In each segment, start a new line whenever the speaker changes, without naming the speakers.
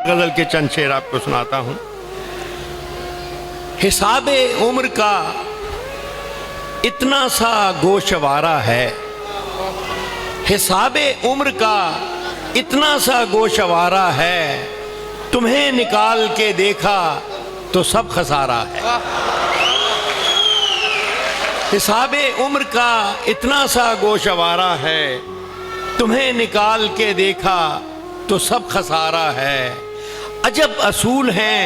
غزل کے چند شعر آپ کو سناتا ہوں۔ حساب عمر کا اتنا سا گوشوارہ ہے، حساب عمر کا اتنا سا گوشوارہ ہے، تمہیں نکال کے دیکھا تو سب خسارہ ہے۔ حساب عمر کا اتنا سا گوشوارہ ہے، تمہیں نکال کے دیکھا تو سب خسارہ ہے۔ عجب اصول ہیں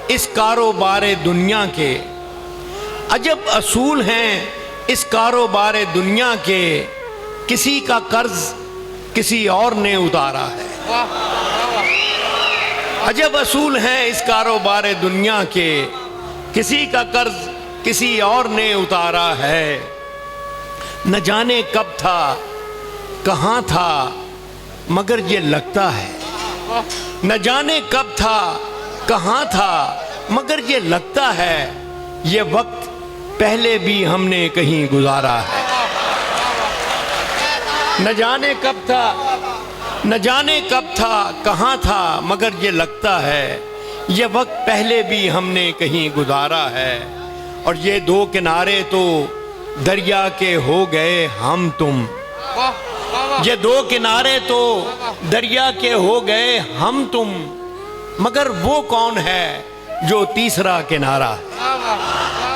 اس کاروبار دنیا کے، عجب اصول ہیں اس کاروبار دنیا کے، کسی کا قرض کسی اور نے اتارا ہے۔ عجب اصول ہیں اس کاروبار دنیا کے، کسی کا قرض کسی اور نے اتارا ہے۔ نہ جانے کب تھا کہاں تھا مگر یہ لگتا ہے، نہ جانے کب تھا کہاں تھا مگر یہ لگتا ہے، یہ وقت پہلے بھی ہم نے کہیں گزارا ہے۔ نہ جانے کب تھا، نہ جانے کب تھا کہاں تھا مگر یہ لگتا ہے، یہ وقت پہلے بھی ہم نے کہیں گزارا ہے۔ اور یہ دو کنارے تو دریا کے ہو گئے ہم تم، یہ دو کنارے تو دریا کے ہو گئے ہم تم، مگر وہ کون ہے جو تیسرا کنارہ ہے۔